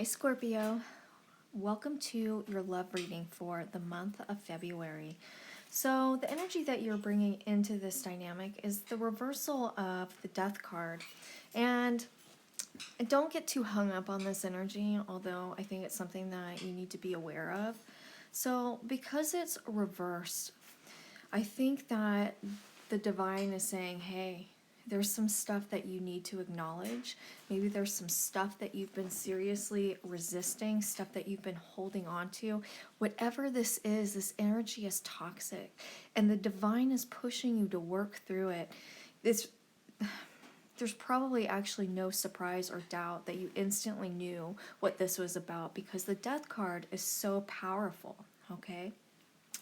Hi, Scorpio. Welcome to your love reading for the month of February. So, the energy that you're bringing into this dynamic is the reversal of the Death card. And don't get too hung up on this energy, although I think it's something that you need to be aware of. So, because it's reversed, I think that the divine is saying, hey, there's some stuff that you need to acknowledge. Maybe there's some stuff that you've been seriously resisting, stuff that you've been holding on to. Whatever this is, this energy is toxic. And the divine is pushing you to work through it. There's probably actually no surprise or doubt that you instantly knew what this was about because the Death card is so powerful, okay?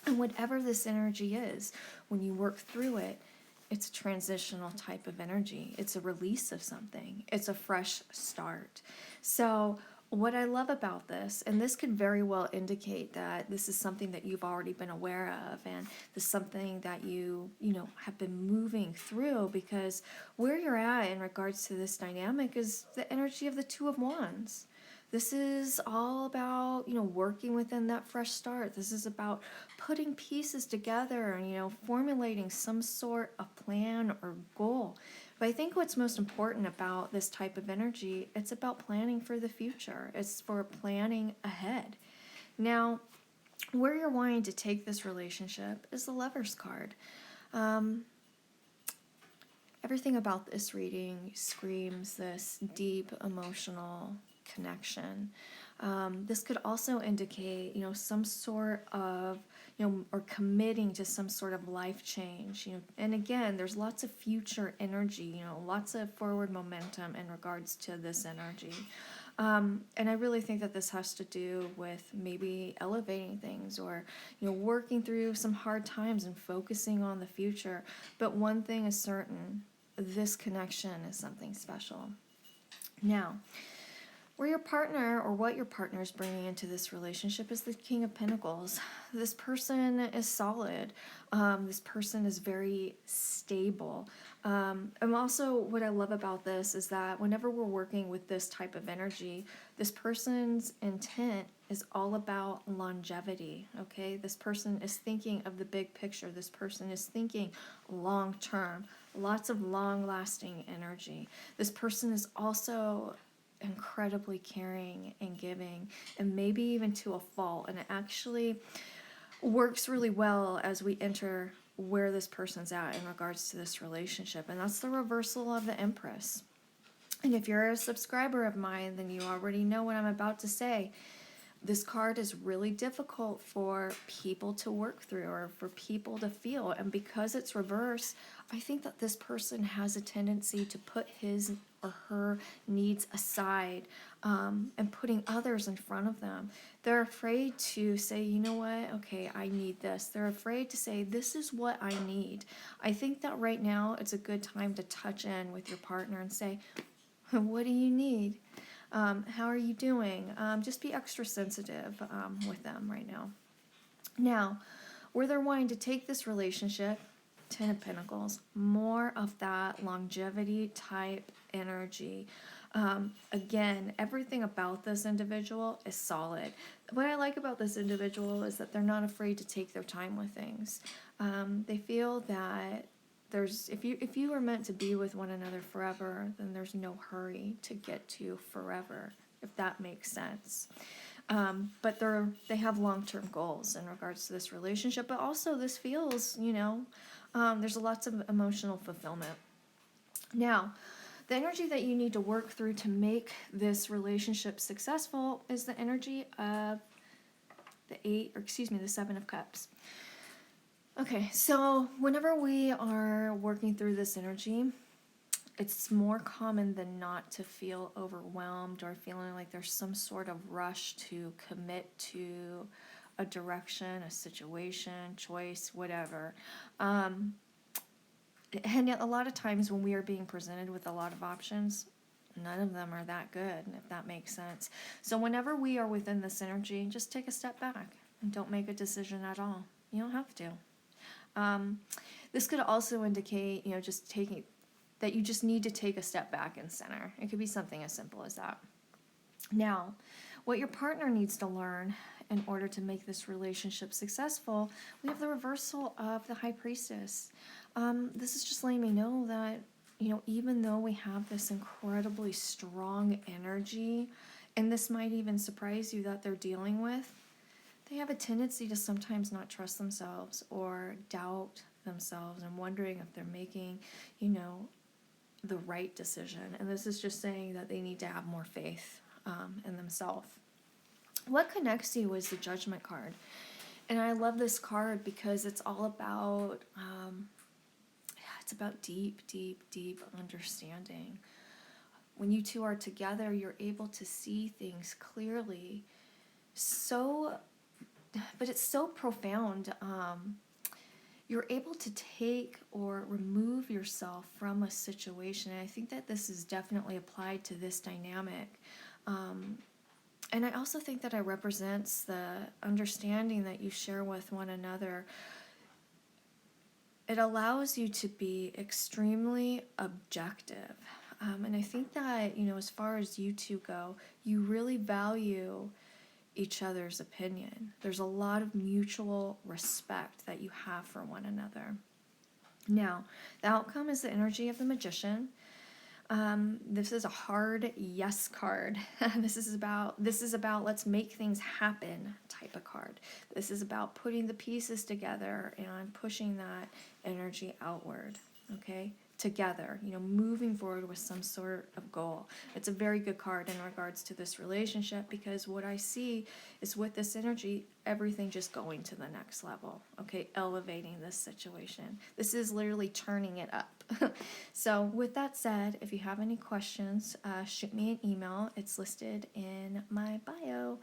And whatever this energy is, when you work through it, it's a transitional type of energy. It's a release of something. It's a fresh start. So what I love about this, and this could very well indicate that this is something that you've already been aware of, and this is something that you have been moving through, because where you're at in regards to this dynamic is the energy of the Two of Wands. This is all about, working within that fresh start. This is about putting pieces together and, formulating some sort of plan or goal. But I think what's most important about this type of energy, it's about planning for the future. It's for planning ahead. Now, where you're wanting to take this relationship is the Lover's card. Everything about this reading screams this deep emotional connection. This could also indicate, some sort of, or committing to some sort of life change. And again, there's lots of future energy, lots of forward momentum in regards to this energy. And I really think that this has to do with maybe elevating things or, working through some hard times and focusing on the future. But one thing is certain, this connection is something special. Now, where your partner or what your partner is bringing into this relationship is the King of Pentacles. This person is solid. This person is very stable. And also what I love about this is that whenever we're working with this type of energy, this person's intent is all about longevity, okay? This person is thinking of the big picture. This person is thinking long term, lots of long-lasting energy. This person is also incredibly caring and giving, and maybe even to a fault, and it actually works really well as we enter where this person's at in regards to this relationship, and that's the reversal of the Empress. And if you're a subscriber of mine, then you already know what I'm about to say. This card is really difficult for people to work through or for people to feel. And because it's reversed, I think that this person has a tendency to put his or her needs aside and putting others in front of them. They're afraid to say, you know what, okay, I need this. They're afraid to say, this is what I need. I think that right now it's a good time to touch in with your partner and say, what do you need? How are you doing? Just be extra sensitive with them right now. Now, where they're wanting to take this relationship, Ten of Pentacles, more of that longevity type energy. Again, everything about this individual is solid. What I like about this individual is that they're not afraid to take their time with things. They feel that if you are meant to be with one another forever, then there's no hurry to get to forever, if that makes sense. But they have long-term goals in regards to this relationship, but also this feels, there's lots of emotional fulfillment. Now, the energy that you need to work through to make this relationship successful is the energy of the Seven of Cups. Okay, so whenever we are working through this energy, it's more common than not to feel overwhelmed or feeling like there's some sort of rush to commit to a direction, a situation, choice, whatever. And a lot of times when we are being presented with a lot of options, none of them are that good, if that makes sense. So whenever we are within this energy, just take a step back and don't make a decision at all. You don't have to. This could also indicate, that you just need to take a step back and center. It could be something as simple as that. Now, what your partner needs to learn in order to make this relationship successful, we have the reversal of the High Priestess. This is just letting me know that, even though we have this incredibly strong energy, and this might even surprise you that they're dealing with, they have a tendency to sometimes not trust themselves or doubt themselves and wondering if they're making, the right decision. And this is just saying that they need to have more faith in themselves. What connects you is the Judgment card. And I love this card because it's all about, it's about deep, deep, deep understanding. When you two are together, you're able to see things clearly. But it's so profound. You're able to take or remove yourself from a situation. And I think that this is definitely applied to this dynamic. And I also think that it represents the understanding that you share with one another. It allows you to be extremely objective. And I think that, as far as you two go, you really value each other's opinion. There's a lot of mutual respect that you have for one another. Now, the outcome is the energy of the Magician. This is a hard yes card. This is about let's make things happen type of card. This is about putting the pieces together and pushing that energy outward, okay? Together, moving forward with some sort of goal. It's a very good card in regards to this relationship, because what I see is with this energy, everything just going to the next level, okay? Elevating this situation. This is literally turning it up. So with that said, if you have any questions, shoot me an email. It's listed in my bio.